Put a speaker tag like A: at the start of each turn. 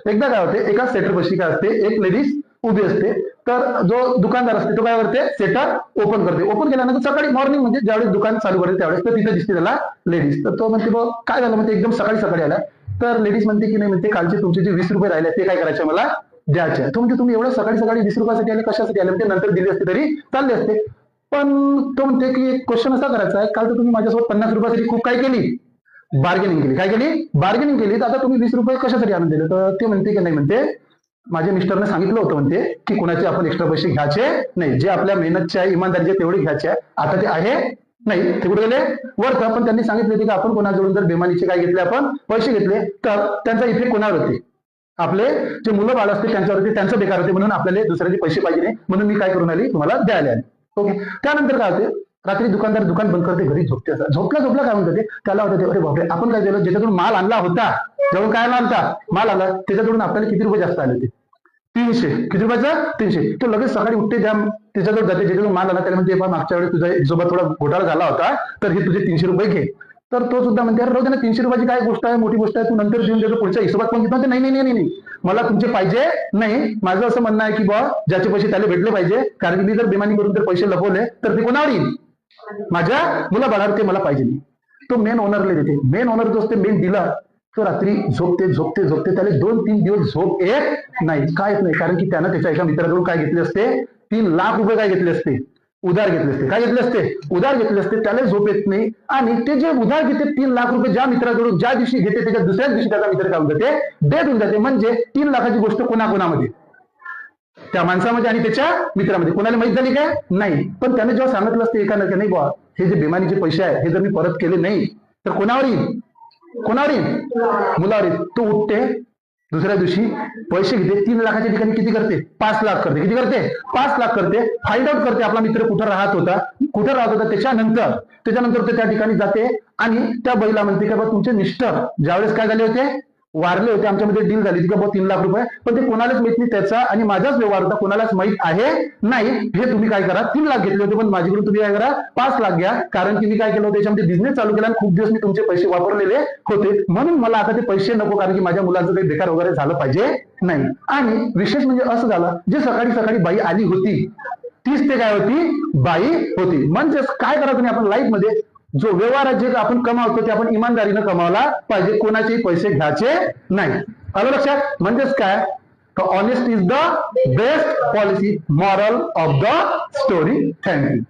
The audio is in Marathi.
A: एकदा काय होते, एका सेटर पाशी काय असते, एक लेडीज उभी असते. तर जो दुकानदार असते तो काय करते, सेटर ओपन करते. ओपन केल्यानंतर सकाळी मॉर्निंग म्हणजे ज्यावेळेस दुकान चालू करते त्यावेळेस तर तिथे दिसते त्याला लेडीज. तर तो म्हणते बघ काय झालं, म्हणते एकदम सकाळी सकाळी आला. तर लेडीज म्हणते की नाही, म्हणते कालचे तुमचे जे 20 रुपये राहिले ते काय करायचे मला द्यायचे. तो म्हणजे तुम्ही एवढं सकाळी सकाळी 20 रुपयासाठी आले, कशासाठी आले, म्हणजे नंतर दिली असते तरी चालले असते. पण तो म्हणते की एक क्वेश्चन असा करायचा आहे, काल तर तुम्ही माझ्यासोबत 50 रुपयासाठी खूप काय केली, बार्गेनिंग केली. काय केली, बार्गेनिंग केली. तर आता तुम्ही 20 रुपये कशासाठी आणून दिले. तर ते म्हणते की नाही, म्हणते माझ्या मिस्टरने सांगितलं होतं म्हणते की कुणाचे आपण एक्स्ट्रा पैसे घ्यायचे नाही, जे आपल्या मेहनतचे आहे, इमानदारीचे तेवढे घ्यायचे आहे. आता ते आहे नाही, ते कुठे गेले वर्थ. पण त्यांनी सांगितले होते की आपण कोणाजवळून जर बेमानीचे काय घेतले, आपण पैसे घेतले तर त्यांचा इफेक्ट कोणावर होते, आपले जे मुलं बाळ असते त्यांच्यावरती, त्यांचं बेकार होते. म्हणून आपल्याला दुसऱ्याचे पैसे पाहिजे नाही, म्हणून मी काय करून आली तुम्हाला द्यायला आले. ओके. त्यानंतर काय होते, रात्री दुकानदार दुकान बंद करते, घरी झोपते. झोपला काय म्हणते त्याला होते, अरे बापरे आपण काय केलं, ज्याच्याकडून माल आणला होता, जेव्हा काय आणला माल आला त्याच्याकडून आपल्याला किती रुपये जास्त आले होते, 300. किती रुपयाचा, 300. तो लगेच सकाळी उठते, त्याच्याजवळ जाते, ज्याच्याकडून माल आला त्याला म्हणते मागच्या वेळेस तुझ्या हिशोबात थोडा घोटाळा झाला होता, तर हे तुझे 300 रुपये घे. तर तो सुद्धा म्हणते अरे रोज 300 रुपयाची काय गोष्ट आहे, मोठी गोष्ट आहे, तू नंतर देऊन देतो, पुढच्या हिशोबात पण घेतो. नाही नाही नाही नाही, मला तुमचे पाहिजे नाही. माझं असं म्हणणं आहे की बा ज्याचे पैसे त्याला भेटले पाहिजे, कारण मी जर बेमानी करून जर पैसे लपवले तर ते कोणावर येईल, माझ्या मुलाबाळावर, ते मला पाहिजे नाही. तो मेन ओनरला देते. मेन ओनर जो असते, मेन डीलर, तो रात्री झोपते झोपते झोपते, त्याला 2-3 दिवस झोप येत नाही, काय येत नाही. कारण की त्यानं त्याच्या एका मित्राकडून काय घेतले असते, 3 लाख रुपये काय घेतले असते, उधार घेतले असते. काय घेतले असते, उधार घेतले असते. त्याला झोप येत नाही. आणि ते जे उधार घेते 3 लाख रुपये, ज्या मित्राकडून ज्या दिवशी घेते त्याच्या दुसऱ्याच दिवशी त्याचा मित्र काय होऊन जाते, डेथ होऊन जाते. म्हणजे 3 लाखाची गोष्ट कोणाकोणामध्ये, त्या माणसामध्ये आणि त्याच्या मित्रामध्ये. कोणाला माहित झाली काय, नाही. पण त्याने जेव्हा सांगितलं असते एकानं की नाही बा हे जे बेमानीचे पैसे आहे हे जर मी परत केले नाही तर कोणावर येईल, कोणावर येईल, मुलावर येईल. तो उठते दुसऱ्या दिवशी, पैसे घेते, 3 लाखाच्या ठिकाणी किती करते, 5 लाख करते. किती करते, 5 लाख करते. फाइंड आउट करते आपला मित्र कुठं राहत होता, त्याच्यानंतर ते त्या ठिकाणी जाते आणि त्या बाईला म्हणते का बा तुमचे मिस्टर ज्यावेळेस काय झाले होते, वारले होते, आमच्यामध्ये डील झाली होती का बा 3 लाख रुपये, पण ते कोणालाच माहित नाही, त्याचा आणि माझाच व्यवहार होता, कोणालाच माहित आहे नाही. हे तुम्ही काय करा, 3 लाख घेतले होते पण माझ्याकडून तुम्ही काय करा 5 लाख घ्या, कारण की मी काय केलं होतं त्याच्यामध्ये बिझनेस चालू केला आणि खूप दिवस मी तुमचे पैसे वापरलेले होते, म्हणून मला आता ते पैसे नको, कारण की माझ्या मुलाचं काही बेकार वगैरे झालं पाहिजे नाही. आणि विशेष म्हणजे असं झालं, जे सकाळी सकाळी बाई आली होती तीच ते काय होती, बाई होती. म्हणजे काय करा तुम्ही आपण लाईफ मध्ये जो व्यवहार जे आपण कमावतो ते आपण इमानदारीनं कमावला पाहिजे, कोणाचेही पैसे घ्यायचे नाही. आलं लक्षात. म्हणजेच काय, honest is the best policy, moral of the story. Thank you.